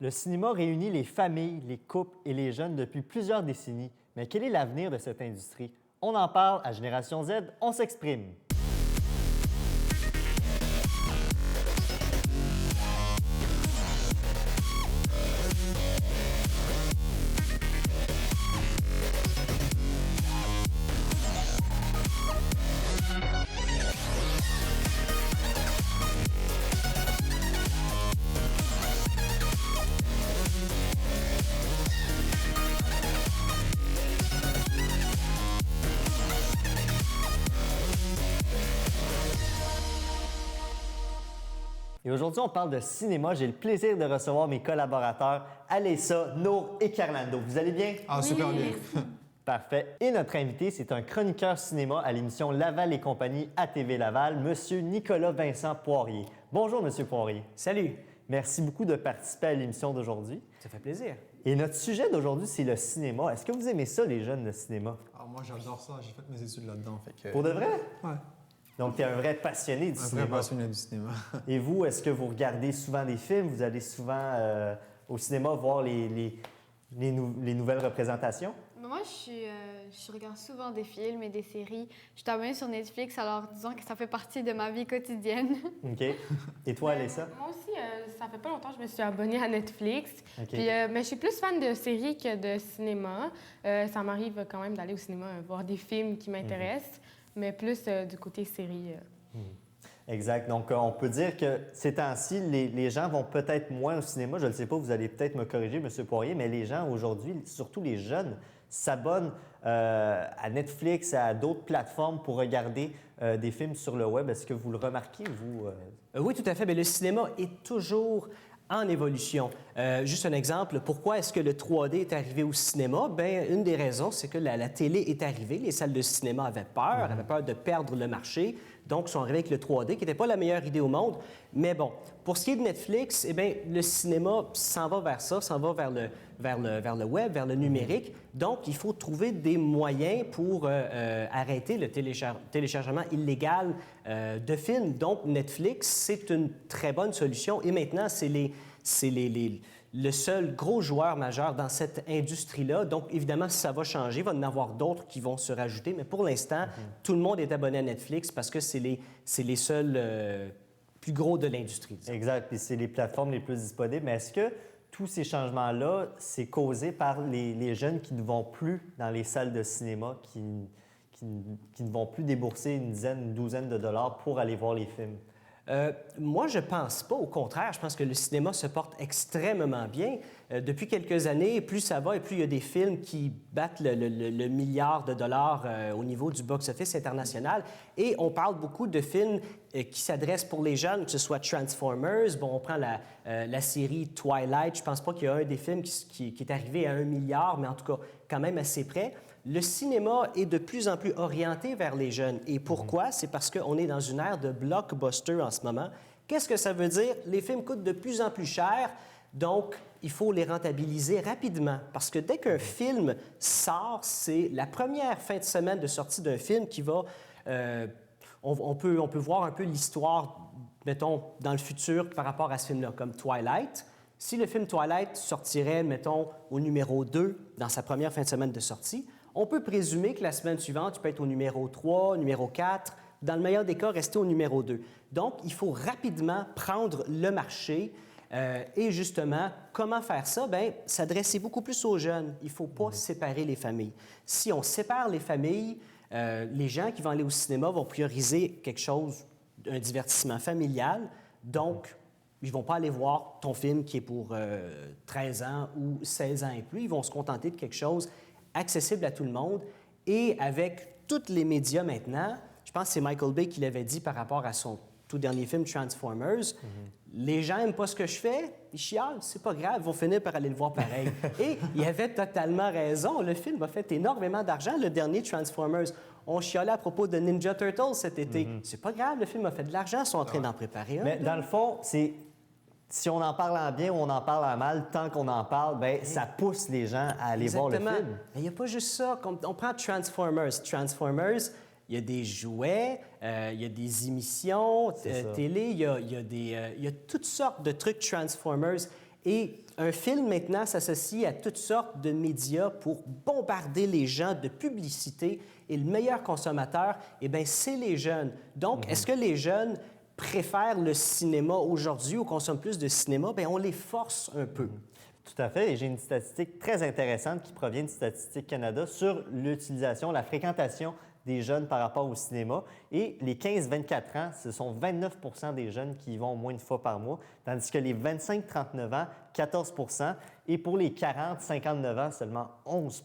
Le cinéma réunit les familles, les couples et les jeunes depuis plusieurs décennies. Mais quel est l'avenir de cette industrie? On en parle à Génération Z, on s'exprime. Et aujourd'hui, on parle de cinéma. J'ai le plaisir de recevoir mes collaborateurs Alessa, Nour et Carlando. Vous allez bien? Ah, super bien. Parfait. Et notre invité, c'est un chroniqueur cinéma à l'émission Laval et compagnie à TV Laval, Monsieur Nicolas Vincent Poirier. Bonjour, Monsieur Poirier. Salut! Merci beaucoup de participer à l'émission d'aujourd'hui. Ça fait plaisir. Et notre sujet d'aujourd'hui, c'est le cinéma. Est-ce que vous aimez ça, les jeunes, le cinéma? Ah, moi, j'adore ça. J'ai fait mes études là-dedans. Pour de vrai? Ouais. Donc, tu es un vrai passionné du Un cinéma. vrai passionné du cinéma. Et vous, est-ce que vous regardez souvent des films? Vous allez souvent au cinéma voir les nouvelles représentations? Moi, je regarde souvent des films et des séries. Je suis abonnée sur Netflix, alors disons que ça fait partie de ma vie quotidienne. OK. Et toi, Alessa? Moi aussi, ça fait pas longtemps que je me suis abonnée à Netflix. OK. Puis, mais je suis plus fan de séries que de cinéma. Ça m'arrive quand même d'aller au cinéma voir des films qui m'intéressent, mais plus du côté série. Exact. Donc, on peut dire que ces temps-ci, les gens vont peut-être moins au cinéma. Je ne sais pas, vous allez peut-être me corriger, M. Poirier, mais les gens aujourd'hui, surtout les jeunes, s'abonnent à Netflix, à d'autres plateformes pour regarder des films sur le web. Est-ce que vous le remarquez, vous? Oui, tout à fait. Mais le cinéma est toujours en évolution. Juste un exemple, pourquoi est-ce que le 3D est arrivé au cinéma? Bien, une des raisons, c'est que la télé est arrivée. Les salles de cinéma avaient peur de perdre le marché. Donc, ils sont arrivés avec le 3D, qui n'était pas la meilleure idée au monde. Mais bon, pour ce qui est de Netflix, eh bien, le cinéma s'en va vers ça, s'en va vers le web, vers le numérique. Donc, il faut trouver des moyens pour arrêter le téléchargement illégal de films. Donc, Netflix, c'est une très bonne solution. Et maintenant, c'est le seul gros joueur majeur dans cette industrie-là. Donc, évidemment, ça va changer. Il va y en avoir d'autres qui vont se rajouter. Mais pour l'instant, tout le monde est abonné à Netflix parce que c'est les seuls plus gros de l'industrie. Disons. Exact. Puis c'est les plateformes les plus disponibles. Mais est-ce que tous ces changements-là, c'est causé par les jeunes qui ne vont plus dans les salles de cinéma, qui ne vont plus débourser une douzaine de dollars pour aller voir les films? Moi, je pense pas. Au contraire, je pense que le cinéma se porte extrêmement bien. Depuis quelques années, plus ça va et plus il y a des films qui battent le milliard de dollars au niveau du box-office international. Et on parle beaucoup de films qui s'adressent pour les jeunes, que ce soit Transformers. Bon, on prend la série Twilight. Je pense pas qu'il y a un des films qui est arrivé à 1 milliard, mais en tout cas, quand même assez près. Le cinéma est de plus en plus orienté vers les jeunes. Et pourquoi? C'est parce qu'on est dans une ère de blockbuster en ce moment. Qu'est-ce que ça veut dire? Les films coûtent de plus en plus cher, donc il faut les rentabiliser rapidement. Parce que dès qu'un film sort, c'est la première fin de semaine de sortie d'un film qui va... on peut voir un peu l'histoire, mettons, dans le futur par rapport à ce film-là, comme Twilight. Si le film Twilight sortirait, mettons, au numéro 2 dans sa première fin de semaine de sortie, on peut présumer que la semaine suivante, tu peux être au numéro 3, numéro 4, dans le meilleur des cas, rester au numéro 2. Donc, il faut rapidement prendre le marché et justement, comment faire ça? Bien, s'adresser beaucoup plus aux jeunes. Il ne faut pas séparer les familles. Si on sépare les familles, les gens qui vont aller au cinéma vont prioriser quelque chose, un divertissement familial. Donc, ils ne vont pas aller voir ton film qui est pour 13 ans ou 16 ans et plus. Ils vont se contenter de quelque chose accessible à tout le monde. Et avec tous les médias maintenant, je pense que c'est Michael Bay qui l'avait dit par rapport à son tout dernier film Transformers, les gens n'aiment pas ce que je fais, ils chialent, c'est pas grave, ils vont finir par aller le voir pareil. Et il avait totalement raison. Le film a fait énormément d'argent, le dernier Transformers. On chialait à propos de Ninja Turtles cet été. C'est pas grave, le film a fait de l'argent, ils sont en train d'en préparer un. Mais dans le fond, c'est... Si on en parle en bien ou on en parle en mal, tant qu'on en parle, bien, ça pousse les gens à aller voir le film. Mais il n'y a pas juste ça. On prend Transformers. Transformers, il y a des jouets, il y a des émissions télé, il y a toutes sortes de trucs Transformers. Et un film, maintenant, s'associe à toutes sortes de médias pour bombarder les gens de publicité. Et le meilleur consommateur, eh bien, c'est les jeunes. Donc, est-ce que les jeunes préfèrent le cinéma aujourd'hui ou consomment plus de cinéma? Bien, on les force un peu. Tout à fait. Et j'ai une statistique très intéressante qui provient de Statistique Canada sur l'utilisation, la fréquentation des jeunes par rapport au cinéma. Et les 15-24 ans, ce sont 29 des jeunes qui y vont au moins une fois par mois, tandis que les 25-39 ans, 14 et pour les 40-59 ans, seulement 11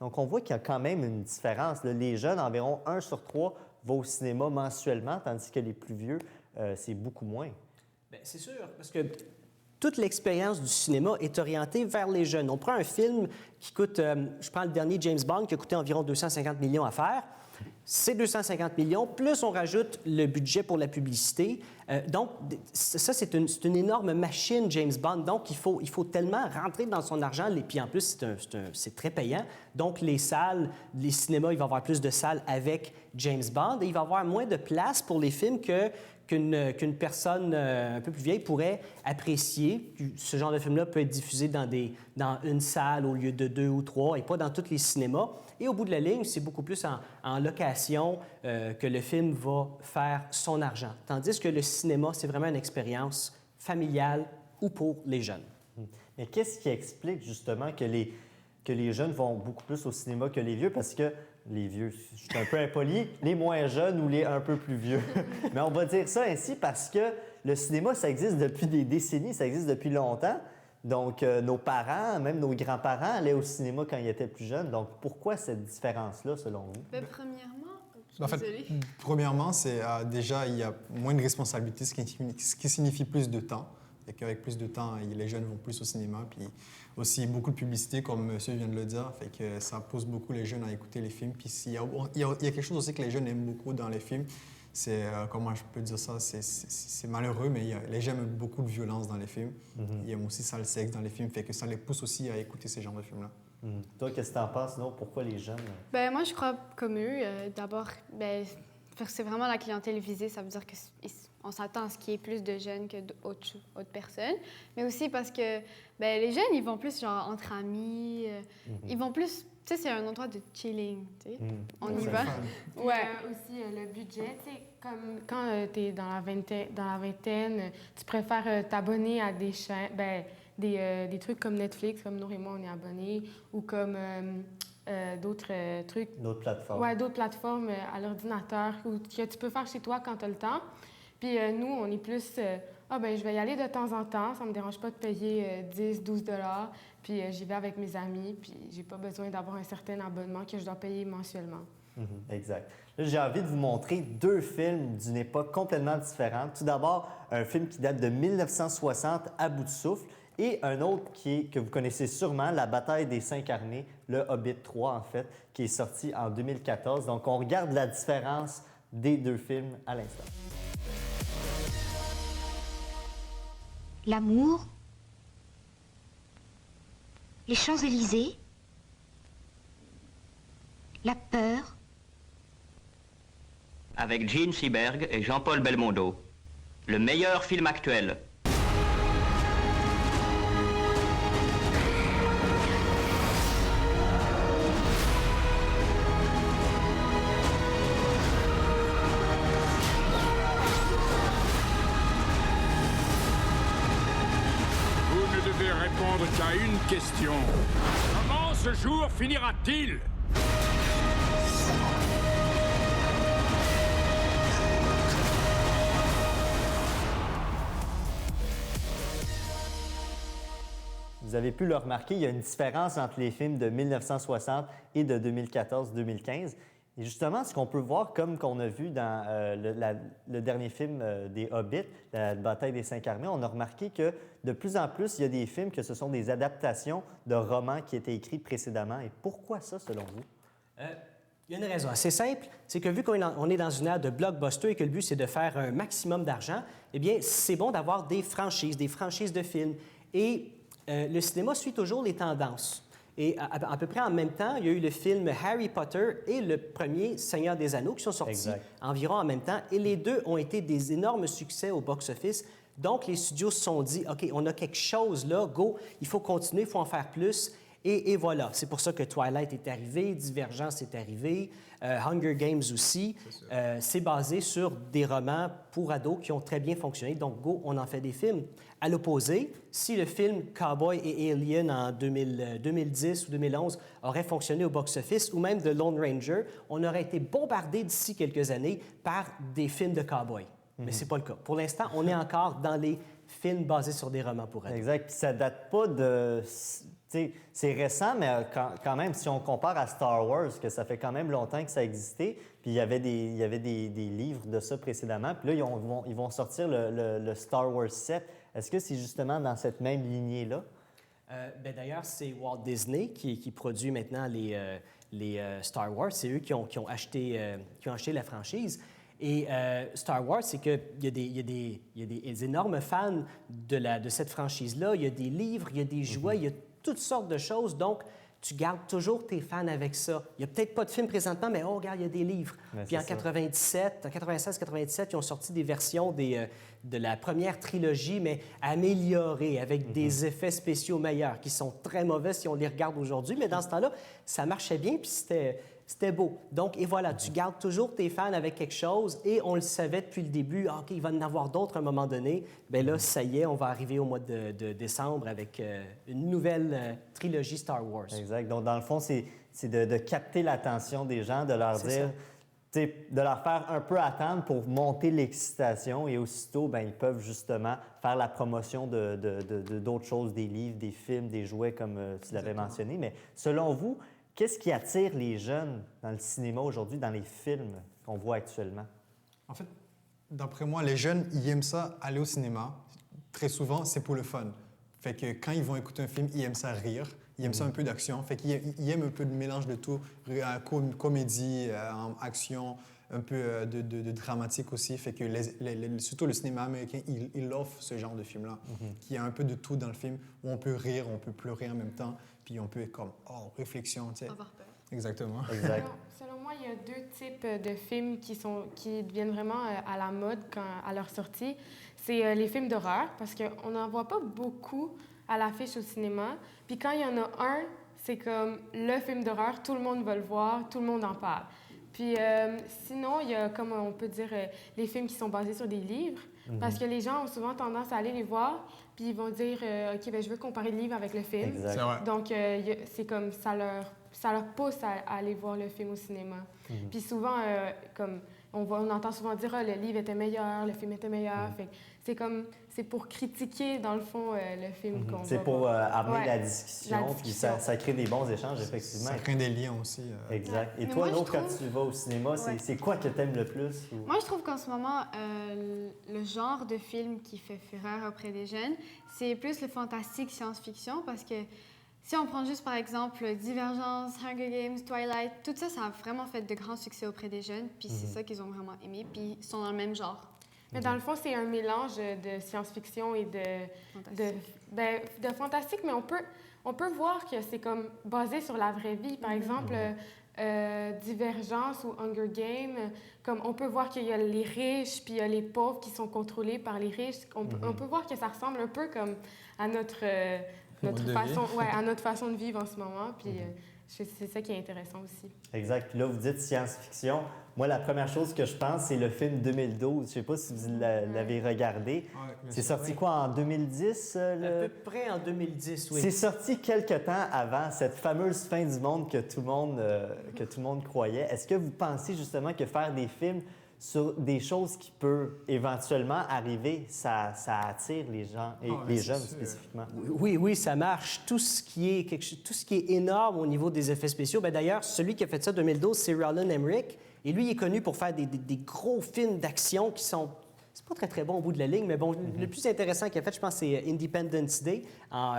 Donc, on voit qu'il y a quand même une différence. Là. Les jeunes, environ 1 sur 3 va au cinéma mensuellement, tandis que les plus vieux, c'est beaucoup moins. Bien, c'est sûr, parce que toute l'expérience du cinéma est orientée vers les jeunes. On prend un film qui coûte, je prends le dernier James Bond, qui a coûté environ 250 millions à faire. C'est 250 millions, plus on rajoute le budget pour la publicité. Donc, ça, c'est une énorme machine, James Bond. Donc, il faut tellement rentrer dans son argent. Et puis, en plus, c'est très payant. Donc, les salles, les cinémas, il va y avoir plus de salles avec James Bond. Et il va y avoir moins de place pour les films qu'une personne un peu plus vieille pourrait apprécier. Ce genre de film-là peut être diffusé dans une salle au lieu de 2 ou 3 et pas dans tous les cinémas. Et au bout de la ligne, c'est beaucoup plus en location que le film va faire son argent. Tandis que le cinéma, c'est vraiment une expérience familiale ou pour les jeunes. Mais qu'est-ce qui explique justement que les jeunes vont beaucoup plus au cinéma que les vieux? Parce que les vieux, je suis un peu impoli, les moins jeunes ou les un peu plus vieux. Mais on va dire ça ainsi parce que le cinéma, ça existe depuis des décennies, ça existe depuis longtemps. Donc, nos parents, même nos grands-parents allaient au cinéma quand ils étaient plus jeunes. Donc, pourquoi cette différence-là, selon vous? Ben, premièrement, En fait, désolée. premièrement, c'est déjà, il y a moins de responsabilités, ce qui signifie plus de temps. Et qu'avec plus de temps, les jeunes vont plus au cinéma. Puis aussi beaucoup de publicité, comme monsieur vient de le dire. Fait que ça pousse beaucoup les jeunes à écouter les films. Puis il y a quelque chose aussi que les jeunes aiment beaucoup dans les films. C'est, comment je peux dire ça, c'est malheureux, mais les gens aiment beaucoup de violence dans les films. Ils aiment aussi ça, le sexe dans les films. Fait que ça les pousse aussi à écouter ces genres de films-là. Toi, qu'est-ce que tu en penses, non? Pourquoi les jeunes? Ben, moi, je crois comme eux. D'abord, ben, c'est vraiment la clientèle visée. Ça veut dire qu'on s'attend à ce qu'il y ait plus de jeunes que d'autres personnes. Mais aussi parce que ben, les jeunes, ils vont plus genre entre amis. Ils vont plus... Tu sais, c'est un endroit de chilling, tu sais. On y va. Puis, aussi, le budget, tu sais, comme quand tu es dans la vingtaine, tu préfères t'abonner à des chaînes, des trucs comme Netflix, comme Nour et moi, on est abonnés, ou comme d'autres trucs. D'autres plateformes. Oui, d'autres plateformes à l'ordinateur, ou que tu peux faire chez toi quand tu as le temps. Puis nous, on est plus, je vais y aller de temps en temps, ça me dérange pas de payer 10, 12 $, puis j'y vais avec mes amis, puis j'ai pas besoin d'avoir un certain abonnement que je dois payer mensuellement. Exact. Là, j'ai envie de vous montrer 2 films d'une époque complètement différente. Tout d'abord, un film qui date de 1960, À bout de souffle, et un autre que vous connaissez sûrement, La bataille des 5 armées, le Hobbit 3, en fait, qui est sorti en 2014. Donc, on regarde la différence des 2 films à l'instant. L'amour, les Champs-Élysées, la peur. Avec Gene Seberg et Jean-Paul Belmondo. Le meilleur film actuel. Vous ne devez répondre qu'à une question. Comment ce jour finira-t-il ? Vous avez pu le remarquer, il y a une différence entre les films de 1960 et de 2014-2015. Et justement, ce qu'on peut voir, comme qu'on a vu dans le dernier film des Hobbits, La bataille des 5 armées, on a remarqué que de plus en plus, il y a des films que ce sont des adaptations de romans qui étaient écrits précédemment. Et pourquoi ça, selon vous? Il y a une raison assez simple, c'est que vu qu'on est dans une ère de blockbuster et que le but, c'est de faire un maximum d'argent, eh bien, c'est bon d'avoir des franchises de films. Et le cinéma suit toujours les tendances. Et à peu près en même temps, il y a eu le film Harry Potter et le premier Seigneur des Anneaux qui sont sortis environ en même temps. Et les deux ont été des énormes succès au box-office, Donc, les studios se sont dit, OK, on a quelque chose là, go, il faut continuer, il faut en faire plus. Et voilà, c'est pour ça que Twilight est arrivé, Divergence est arrivé, Hunger Games aussi. C'est basé sur des romans pour ados qui ont très bien fonctionné. Donc, go, on en fait des films. À l'opposé, si le film Cowboy et Alien en 2010 ou 2011 aurait fonctionné au box-office, ou même The Lone Ranger, on aurait été bombardé d'ici quelques années par des films de cowboy. Mais c'est pas le cas. Pour l'instant, on est encore dans les films basés sur des romans pour ados. Exact. Puis ça date pas de... C'est récent, mais quand même, si on compare à Star Wars, que ça fait quand même longtemps que ça existait, puis il y avait des livres de ça précédemment, puis là, ils vont sortir le Star Wars 7. Est-ce que c'est justement dans cette même lignée-là? D'ailleurs, c'est Walt Disney qui produit maintenant les Star Wars. C'est eux qui ont acheté la franchise. Et Star Wars, c'est qu'il y a des énormes fans de cette franchise-là. Il y a des livres, il y a des jouets, il y a toutes sortes de choses. Donc, tu gardes toujours tes fans avec ça. Il n'y a peut-être pas de film présentement, mais oh, regarde, il y a des livres. Ouais, puis en 96-97, ils ont sorti des versions de la première trilogie, mais améliorées, avec des effets spéciaux meilleurs, qui sont très mauvais si on les regarde aujourd'hui. Mais dans ce temps-là, ça marchait bien, puis c'était beau. Donc, et voilà, tu gardes toujours tes fans avec quelque chose, et on le savait depuis le début, OK, il va y en avoir d'autres à un moment donné. Bien là, ça y est, on va arriver au mois de décembre avec une nouvelle trilogie Star Wars. Exact. Donc, dans le fond, c'est de capter l'attention des gens, de leur dire, de leur faire un peu attendre pour monter l'excitation, et aussitôt, bien, ils peuvent justement faire la promotion d'autres choses, des livres, des films, des jouets, comme tu l'avais mentionné. Mais selon vous, qu'est-ce qui attire les jeunes dans le cinéma aujourd'hui, dans les films qu'on voit actuellement? En fait, d'après moi, les jeunes, ils aiment ça, aller au cinéma. Très souvent, c'est pour le fun. Fait que quand ils vont écouter un film, ils aiment ça rire. Ils aiment ça un peu d'action. Fait qu'ils aiment un peu de mélange de tout. Comédie, action, un peu de dramatique aussi. Fait que surtout le cinéma américain, il offre ce genre de film-là, qui a un peu de tout dans le film, où on peut rire, on peut pleurer en même temps, puis on peut être comme, réflexion, tu sais. Avoir peur. Exactement. Exact. Selon moi, il y a deux types de films qui deviennent vraiment à la mode à leur sortie. C'est les films d'horreur, parce qu'on n'en voit pas beaucoup à l'affiche au cinéma. Puis quand il y en a un, c'est comme le film d'horreur, tout le monde va le voir, tout le monde en parle. Puis sinon, il y a, comme on peut dire, les films qui sont basés sur des livres, parce que les gens ont souvent tendance à aller les voir, puis ils vont dire OK, bien, je veux comparer le livre avec le film. Exact. C'est vrai. Donc, c'est comme ça leur pousse à aller voir le film au cinéma. Puis souvent, comme on entend souvent dire le livre était meilleur, le film était meilleur. Fait que c'est pour critiquer, dans le fond, le film qu'on C'est va pour voir. amener Ouais, la discussion, la puis discussion. ça crée des bons échanges, effectivement. Ça crée des liens aussi. Exact. Et Mais toi, moi, je Nour, quand trouve- tu vas au cinéma, Ouais. c'est quoi que tu aimes le plus? ou- Moi, je trouve qu'en ce moment, le genre de film qui fait fureur auprès des jeunes, c'est plus le fantastique science-fiction, parce que si on prend juste par exemple Divergence, Hunger Games, Twilight, tout ça, ça a vraiment fait de grands succès auprès des jeunes, puis c'est ça qu'ils ont vraiment aimé, puis ils sont dans le même genre. Mais dans le fond, c'est un mélange de science-fiction et de fantastique, mais on peut voir que c'est comme basé sur la vraie vie. Par exemple, Divergence ou Hunger Games, comme on peut voir qu'il y a les riches puis il y a les pauvres qui sont contrôlés par les riches. On peut voir que ça ressemble un peu comme à notre façon de vivre en ce moment. Puis c'est ça qui est intéressant aussi. Exact. Puis là, vous dites science-fiction. Moi, la première chose que je pense, c'est le film 2012. Je ne sais pas si vous l'avez regardé. Ouais, bien C'est sûr. sorti quoi, en 2010? À peu près en 2010, oui. C'est sorti quelque temps avant cette fameuse fin du monde que tout le monde croyait. Est-ce que vous pensez justement que faire des films sur des choses qui peuvent éventuellement arriver, ça attire les gens, et les c'est jeunes sûr. spécifiquement? Oui, ça marche. Tout ce qui est énorme au niveau des effets spéciaux. Bien, d'ailleurs, celui qui a fait ça en 2012, c'est Roland Emmerich. Et lui, il est connu pour faire des gros films d'action qui sont... C'est pas très, très bon au bout de la ligne, mais bon, le plus intéressant qu'il a fait, je pense, c'est Independence Day en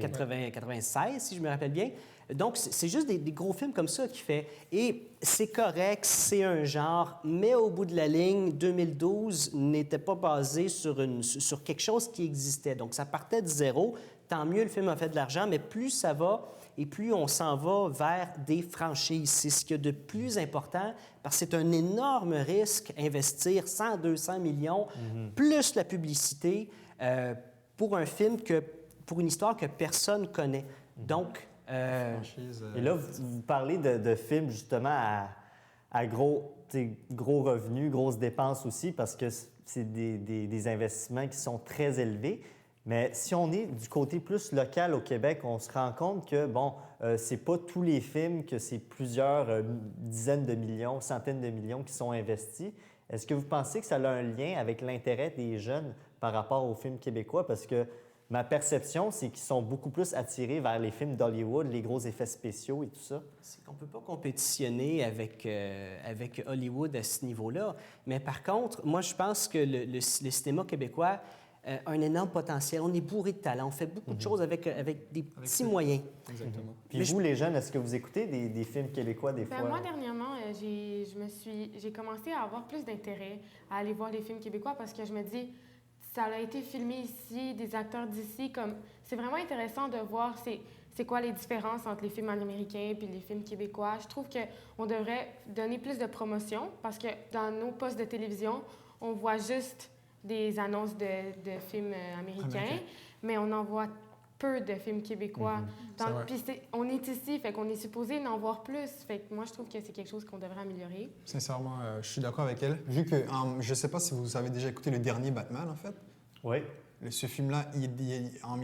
96, si je me rappelle bien. Donc, c'est juste des gros films comme ça qu'il fait. Et c'est correct, c'est un genre, mais au bout de la ligne, 2012 n'était pas basé sur quelque chose qui existait. Donc, ça partait de zéro. tant mieux, le film a fait de l'argent, mais plus ça va et plus on s'en va vers des franchises. C'est ce qu'il y a de plus important parce que c'est un énorme risque investir 100, 200 millions, plus la publicité, pour un film pour une histoire que personne connaît. Donc, Et là, vous parlez de films justement à gros revenus, grosses dépenses aussi, parce que c'est des investissements qui sont très élevés. Mais si on est du côté plus local au Québec, on se rend compte que, bon, c'est pas tous les films, que c'est plusieurs dizaines de millions, centaines de millions qui sont investis. Est-ce que vous pensez que ça a un lien avec l'intérêt des jeunes par rapport aux films québécois? Parce que ma perception, c'est qu'ils sont beaucoup plus attirés vers les films d'Hollywood, les gros effets spéciaux et tout ça. c'est qu'on ne peut pas compétitionner avec Hollywood à ce niveau-là. Mais par contre, moi, je pense que le cinéma québécois a un énorme potentiel. On est bourré de talent. On fait beaucoup de choses avec des petits moyens. Exactement. Puis vous, les jeunes, est-ce que vous écoutez des films québécois des fois? Moi, dernièrement, j'ai commencé à avoir plus d'intérêt à aller voir les films québécois parce que je me dis, ça a été filmé ici, des acteurs d'ici, comme c'est vraiment intéressant de voir c'est quoi les différences entre les films américains et les films québécois. Je trouve qu'on devrait donner plus de promotion parce que dans nos postes de télévision, on voit juste des annonces de films américains, mais on en voit peu de films québécois. Puis on est ici, fait qu'on est supposé en voir plus. Fait que moi, je trouve que c'est quelque chose qu'on devrait améliorer. Sincèrement, je suis d'accord avec elle. Vu que je ne sais pas si vous avez déjà écouté le dernier Batman, en fait. Oui. Ce film-là, il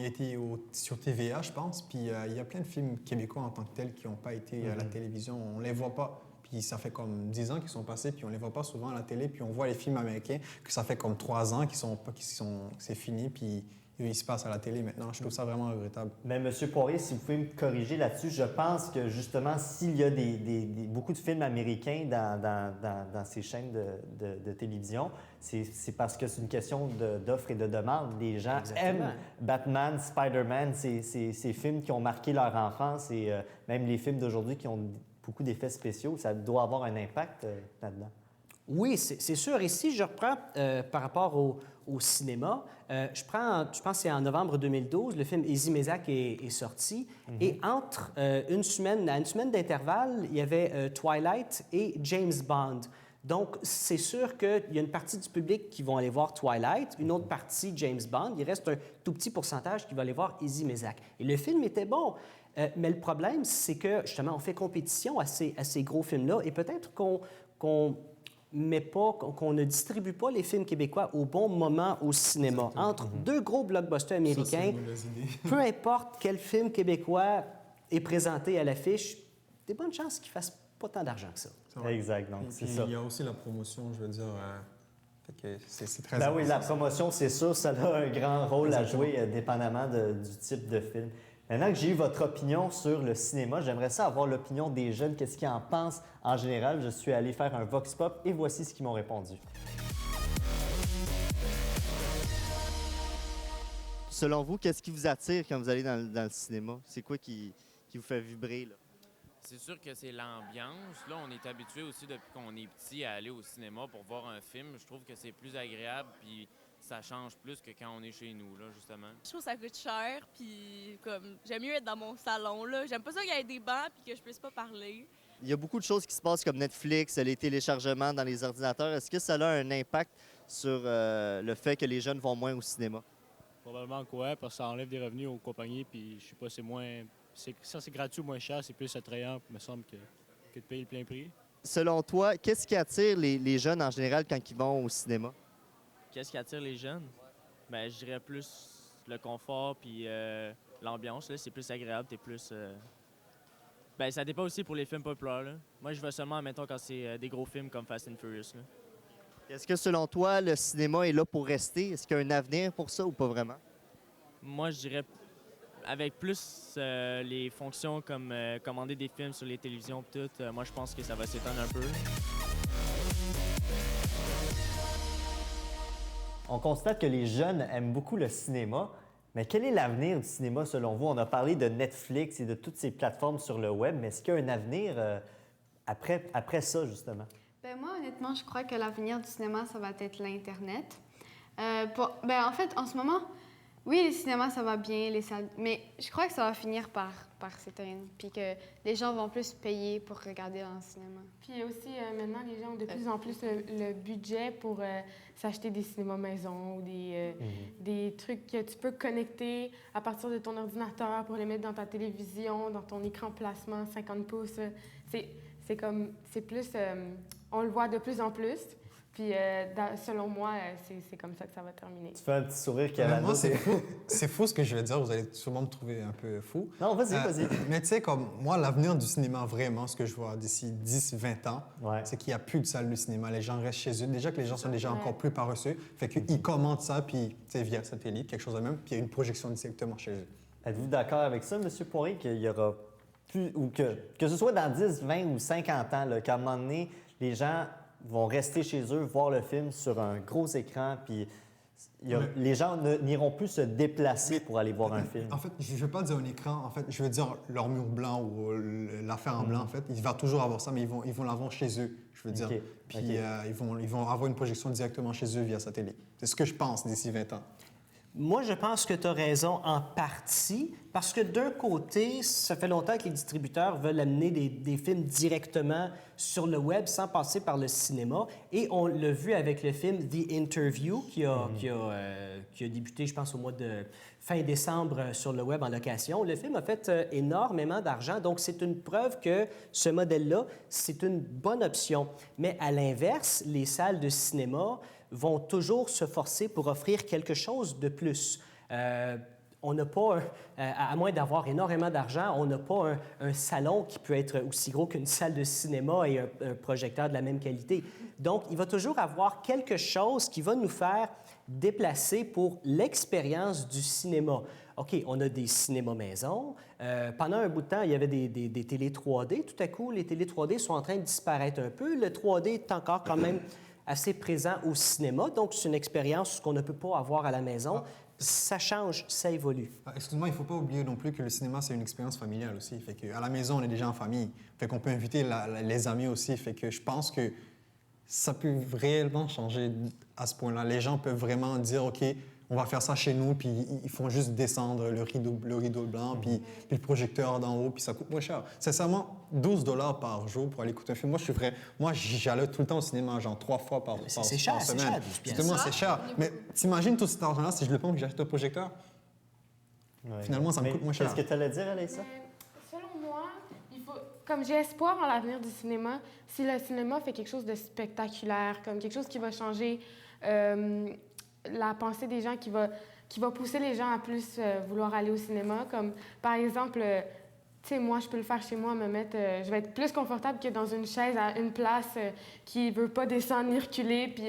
était sur TVA, je pense. Puis il y a plein de films québécois en tant que tels qui n'ont pas été à la télévision. On ne les voit pas. Puis ça fait comme 10 ans qu'ils sont passés, puis on les voit pas souvent à la télé. Puis on voit les films américains, que ça fait comme 3 ans que c'est fini, puis ils se passent à la télé maintenant. Je trouve ça vraiment regrettable. Mais M. Poirier, si vous pouvez me corriger là-dessus, je pense que justement, s'il y a beaucoup de films américains dans ces chaînes de télévision, c'est parce que c'est une question d'offre et de demande. Les gens aiment Batman, Spider-Man, ces films qui ont marqué leur enfance et même les films d'aujourd'hui qui ont beaucoup d'effets spéciaux, ça doit avoir un impact là-dedans. Oui, c'est sûr. Et si je reprends par rapport au cinéma, je pense que c'est en novembre 2012, le film Easy Mézac est sorti. Et entre à une semaine d'intervalle, il y avait Twilight et James Bond. Donc, c'est sûr qu'il y a une partie du public qui vont aller voir Twilight, une autre partie James Bond. Il reste un tout petit pourcentage qui va aller voir Easy Mézac. Et le film était bon. Mais le problème, c'est que, justement, on fait compétition à ces gros films-là et peut-être qu'on ne distribue pas les films québécois au bon moment au cinéma. Exactement. Entre deux gros blockbusters américains, peu importe quel film québécois est présenté à l'affiche, des bonnes chances qu'ils ne fassent pas tant d'argent que ça. Exact, donc c'est ça. Il y a aussi la promotion, je veux dire... c'est très important. Oui, la promotion, c'est sûr, ça a un grand rôle à jouer, dépendamment du type de film. Maintenant que j'ai eu votre opinion sur le cinéma, j'aimerais ça avoir l'opinion des jeunes. Qu'est-ce qu'ils en pensent en général? Je suis allé faire un Vox Pop et voici ce qu'ils m'ont répondu. Selon vous, qu'est-ce qui vous attire quand vous allez dans le cinéma? C'est quoi qui vous fait vibrer, là? C'est sûr que c'est l'ambiance. Là, on est habitué aussi depuis qu'on est petit à aller au cinéma pour voir un film. Je trouve que c'est plus agréable, puis ça change plus que quand on est chez nous, là, justement. Je trouve que ça coûte cher, puis comme j'aime mieux être dans mon salon, là. J'aime pas ça qu'il y ait des bancs puis que je puisse pas parler. Il y a beaucoup de choses qui se passent comme Netflix, les téléchargements dans les ordinateurs. Est-ce que ça a un impact sur le fait que les jeunes vont moins au cinéma? Probablement que oui, parce que ça enlève des revenus aux compagnies, puis je sais pas, c'est moins... Ça, c'est gratuit ou moins cher, c'est plus attrayant, me semble, que de payer le plein prix. Selon toi, qu'est-ce qui attire les jeunes en général quand ils vont au cinéma? Qu'est-ce qui attire les jeunes? Bien, je dirais plus le confort puis l'ambiance. Là, c'est plus agréable, t'es plus... Bien, ça dépend aussi pour les films populaires. Là. Moi, je vais seulement, mettons, quand c'est des gros films comme Fast and Furious. Là. Est-ce que, selon toi, le cinéma est là pour rester? Est-ce qu'il y a un avenir pour ça ou pas vraiment? Moi, je dirais avec plus les fonctions comme commander des films sur les télévisions et tout, moi, je pense que ça va s'étendre un peu. On constate que les jeunes aiment beaucoup le cinéma, mais quel est l'avenir du cinéma selon vous? On a parlé de Netflix et de toutes ces plateformes sur le web, mais est-ce qu'il y a un avenir après ça, justement? Bien, moi, honnêtement, je crois que l'avenir du cinéma, ça va être l'Internet. En fait, en ce moment, Oui, les cinémas, ça va bien, les salles, mais je crois que ça va finir par s'éteindre, puis que les gens vont plus payer pour regarder dans le cinéma. Puis aussi, maintenant, les gens ont de plus en plus le budget pour s'acheter des cinémas maison ou des trucs que tu peux connecter à partir de ton ordinateur pour les mettre dans ta télévision, dans ton écran plasma 50 pouces. C'est plus... on le voit de plus en plus. Puis, selon moi, c'est comme ça que ça va terminer. Tu fais un petit sourire qui a Moi, c'est fou ce que je vais dire. Vous allez sûrement me trouver un peu fou. Non, vas-y. Mais tu sais, comme moi, l'avenir du cinéma, vraiment, ce que je vois d'ici 10-20 ans, c'est qu'il n'y a plus de salles de cinéma. Les gens restent chez eux. Déjà que les gens sont déjà encore plus paresseux. Fait qu'ils commandent ça, puis, tu sais, via satellite, quelque chose de même, puis il y a une projection directement chez eux. Êtes-vous d'accord avec ça, M. Poirier, qu'il y aura plus, ou que ce soit dans 10, 20 ou 50 ans, là, qu'à un moment donné, les gens vont rester chez eux, voir le film sur un gros écran, puis les gens n'iront plus se déplacer pour aller voir un film. En fait, je ne veux pas dire un écran, en fait, je veux dire leur mur blanc ou l'affaire en blanc, en fait. Il va toujours avoir ça, mais ils vont l'avoir chez eux, je veux dire. Puis ils vont avoir une projection directement chez eux via satellite. C'est ce que je pense d'ici 20 ans. Moi, je pense que tu as raison en partie, parce que d'un côté, ça fait longtemps que les distributeurs veulent amener des films directement sur le web sans passer par le cinéma. Et on l'a vu avec le film The Interview, qui a débuté, je pense, au mois de fin décembre sur le web en location. Le film a fait énormément d'argent, donc c'est une preuve que ce modèle-là, c'est une bonne option. Mais à l'inverse, les salles de cinéma vont toujours se forcer pour offrir quelque chose de plus. On n'a pas, à moins d'avoir énormément d'argent, on n'a pas un salon qui peut être aussi gros qu'une salle de cinéma et un projecteur de la même qualité. Donc, il va toujours avoir quelque chose qui va nous faire déplacer pour l'expérience du cinéma. OK, on a des cinémas maison. Pendant un bout de temps, il y avait des télés 3D. Tout à coup, les télés 3D sont en train de disparaître un peu. Le 3D est encore quand même assez présent au cinéma. Donc, c'est une expérience qu'on ne peut pas avoir à la maison. Ça change, ça évolue. Excuse-moi, il ne faut pas oublier non plus que le cinéma, c'est une expérience familiale aussi. Fait qu'à la maison, on est déjà en famille. Fait qu'on peut inviter les amis aussi. Fait que je pense que ça peut réellement changer à ce point-là. Les gens peuvent vraiment dire, OK, on va faire ça chez nous, puis ils font juste descendre le rideau blanc, puis le projecteur d'en haut, puis ça coûte moins cher. Sincèrement, 12 $ par jour pour aller écouter un film. Moi, j'allais tout le temps au cinéma, genre 3 fois par semaine. C'est cher, Justement, c'est cher. Mais t'imagines tout cet argent-là, si je le prends et que j'achète un projecteur? Finalement, ça me coûte moins cher. Qu'est-ce que tu allais dire, Alyssa? Selon moi, comme j'ai espoir en l'avenir du cinéma, si le cinéma fait quelque chose de spectaculaire, comme quelque chose qui va changer la pensée des gens, qui va pousser les gens à plus vouloir aller au cinéma, comme par exemple, tu sais, moi, je peux le faire chez moi, je vais être plus confortable que dans une chaise à une place qui veut pas descendre ni reculer, puis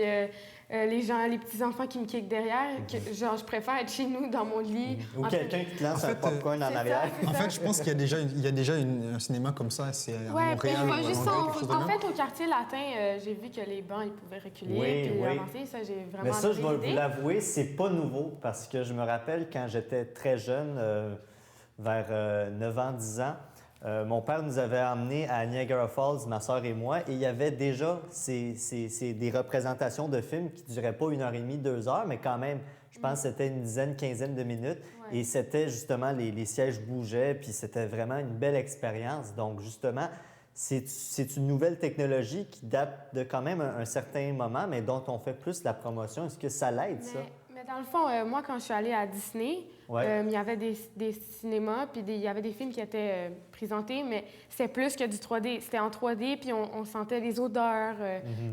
les petits-enfants qui me kickent derrière, je préfère être chez nous, dans mon lit. Ou quelqu'un qui te lance un popcorn en arrière. En fait, je pense qu'il y a déjà un cinéma comme ça, c'est à Montréal. En fait, au quartier latin, j'ai vu que les bancs, ils pouvaient reculer et avancer. Ça, j'ai vraiment Mais ça, je vais vous l'avouer, c'est pas nouveau, parce que je me rappelle quand j'étais très jeune, vers 9 ans, 10 ans, mon père nous avait emmenés à Niagara Falls, ma sœur et moi, et il y avait déjà des représentations de films qui ne duraient pas 1h30, 2 heures, mais quand même, je pense que c'était une dizaine, quinzaine de minutes. Ouais. Et c'était justement, les sièges bougeaient, puis c'était vraiment une belle expérience. Donc, justement, c'est une nouvelle technologie qui date de quand même un certain moment, mais dont on fait plus la promotion. Est-ce que ça l'aide, ça? Mais dans le fond, moi, quand je suis allée à Disney, il y avait des cinémas, puis il y avait des films qui étaient présentés, mais c'était plus que du 3D. C'était en 3D, puis on sentait les odeurs.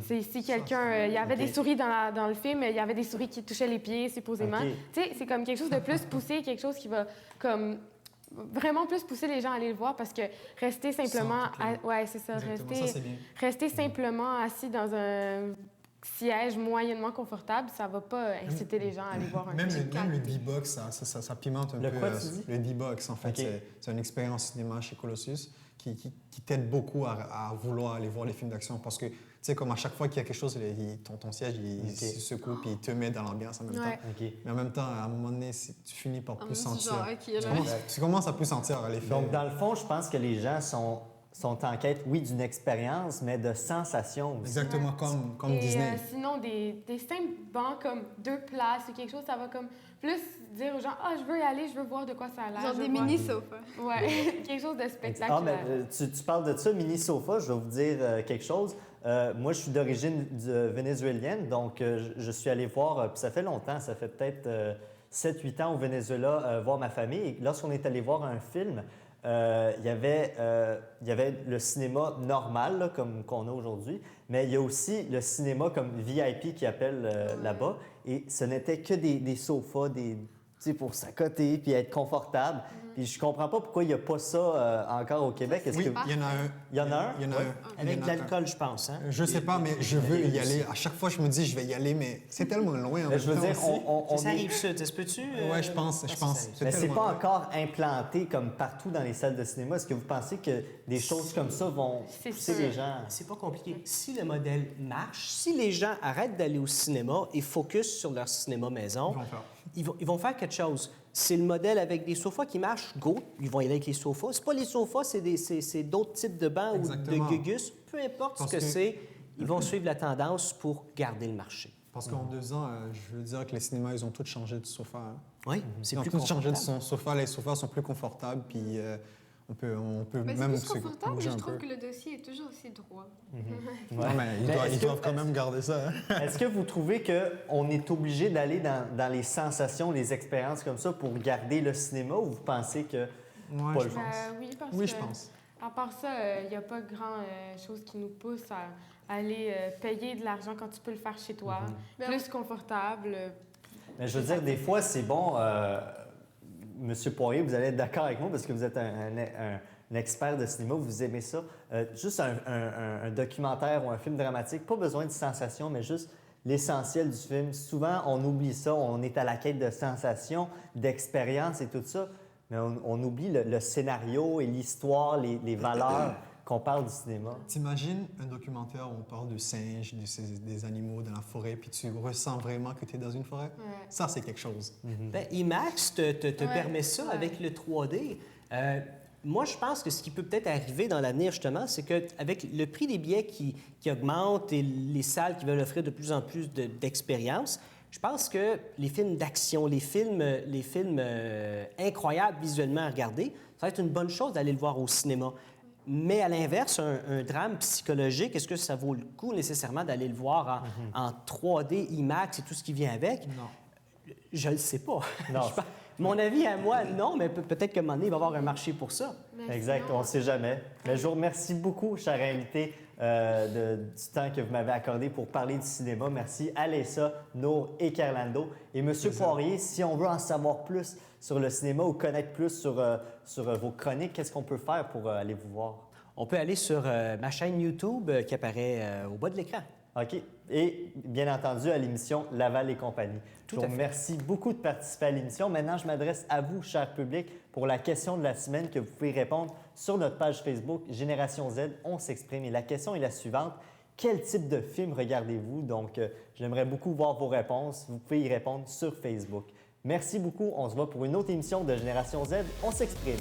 Si quelqu'un... il y avait des souris dans le film, il y avait des souris qui touchaient les pieds, supposément. Tu sais, c'est comme quelque chose de plus poussé, quelque chose qui va comme... vraiment plus pousser les gens à aller le voir, parce que rester simplement... c'est ça. Rester simplement assis dans un siège moyennement confortable, ça va pas inciter les gens à aller voir un film. Même le D-Box, ça pimente un peu. Le D-Box, en fait, c'est une expérience cinéma chez Colossus qui t'aide beaucoup à vouloir aller voir les films d'action, parce que, tu sais, comme à chaque fois qu'il y a quelque chose, ton siège, il se secoue, puis il te met dans l'ambiance en même temps. Mais en même temps, à un moment donné, tu finis par plus sentir. Tu commences à plus sentir l'effet. Donc, dans le fond, je pense que les gens sont en quête, oui, d'une expérience, mais de sensations aussi. Exactement, comme Disney. Sinon, des simples bancs comme 2 places ou quelque chose, ça va comme plus dire aux gens, ah, je veux y aller, je veux voir de quoi ça a l'air. Genre je des veux voir- mini-sofas. Ouais, quelque chose de Ah, spectaculaire. mais tu parles de ça, mini sofa, je vais vous dire quelque chose. Moi, je suis d'origine vénézuélienne, donc je suis allé voir, puis ça fait longtemps, ça fait peut-être 7-8 ans au Venezuela, voir ma famille. Et lorsqu'on est allé voir un film, il y avait le cinéma normal, là, comme qu'on a aujourd'hui, mais il y a aussi le cinéma comme VIP qui appelle là-bas. Et ce n'était que des sofas, pour s'accoter puis être confortable. Puis je comprends pas pourquoi il n'y a pas ça encore au Québec. Est-ce Oui, que... il y en a un. Il y en a un? Il y en a Ouais. un. Avec Il y de en a un. l'alcool, je pense. Hein? Je sais pas, mais je veux y aller. À chaque fois, je me dis, je vais y aller, mais c'est tellement loin. En Mais même je veux temps dire, aussi. on Ça est... arrive sud, est-ce que tu... Ouais, je pense. Mais c'est tellement pas loin. encore implanté comme partout dans les salles de cinéma. Est-ce que vous pensez que des choses comme ça vont C'est pousser sûr. les gens? C'est pas compliqué. Si le modèle marche, si les gens arrêtent d'aller au cinéma et focus sur leur cinéma maison, ils vont faire quelque chose. C'est le modèle avec des sofas qui marche, go, ils vont y aller avec les sofas. C'est pas les sofas, c'est d'autres types de bancs Exactement. ou de gugus. Peu importe Parce ce que que- c'est, ils vont suivre la tendance pour garder le marché. Parce qu'en 2 ans, je veux dire que les cinémas, ils ont tous changé de sofa. Hein. Oui, c'est Ils ont plus tous changé de confortable. son sofa. Les sofas sont plus confortables, puis on peut Mais c'est même plus se confortable, mais bouger je un trouve peu. que le dossier est toujours aussi droit. Non, mais ils doivent quand même garder ça. Hein. Est-ce que vous trouvez qu'on est obligé d'aller dans les sensations, les expériences comme ça pour garder le cinéma ou vous pensez que Ouais, pas je le pense. Oui, parce Oui, que, je pense. à part ça, il n'y a pas grand-chose qui nous pousse à aller payer de l'argent quand tu peux le faire chez toi. Plus confortable. Mais je veux dire, des fois, c'est bon. Monsieur Poirier, vous allez être d'accord avec moi parce que vous êtes un expert de cinéma, vous aimez ça. Juste un documentaire ou un film dramatique, pas besoin de sensations, mais juste l'essentiel du film. Souvent, on oublie ça. On est à la quête de sensations, d'expériences et tout ça, mais on oublie le scénario et l'histoire, les valeurs qu'on parle du cinéma. T'imagines un documentaire où on parle de singes, des animaux dans la forêt, puis tu ressens vraiment que tu es dans une forêt? Ouais. Ça, c'est quelque chose. Ben, IMAX te Ouais, permet ça ouais. avec le 3D. Moi, je pense que ce qui peut peut-être arriver dans l'avenir, justement, c'est qu'avec le prix des billets qui augmente et les salles qui veulent offrir de plus en plus d'expériences, je pense que les films d'action, les films incroyables visuellement à regarder, ça va être une bonne chose d'aller le voir au cinéma. Mais à l'inverse, un drame psychologique, est-ce que ça vaut le coup nécessairement d'aller le voir en 3D, IMAX et tout ce qui vient avec? Non. Je le sais pas. Non. Mon avis à moi, non, mais peut-être qu'à un moment donné, il va y avoir un marché pour ça. Mais Exact, sinon, on ne sait jamais. Mais je vous remercie beaucoup, cher invité, du temps que vous m'avez accordé pour parler du cinéma. Merci Alessa, Nour et Carlando. Et Monsieur Poirier, si on veut en savoir plus sur le cinéma ou connaître plus sur vos chroniques, qu'est-ce qu'on peut faire pour aller vous voir? On peut aller sur ma chaîne YouTube qui apparaît au bas de l'écran. OK. Et bien entendu, à l'émission Laval et compagnie. Tout Je à vous fait. remercie beaucoup de participer à l'émission. Maintenant, je m'adresse à vous, cher public, pour la question de la semaine que vous pouvez répondre sur notre page Facebook Génération Z, on s'exprime. Et la question est la suivante. Quel type de film regardez-vous? Donc, j'aimerais beaucoup voir vos réponses. Vous pouvez y répondre sur Facebook. Merci beaucoup. On se voit pour une autre émission de Génération Z, on s'exprime.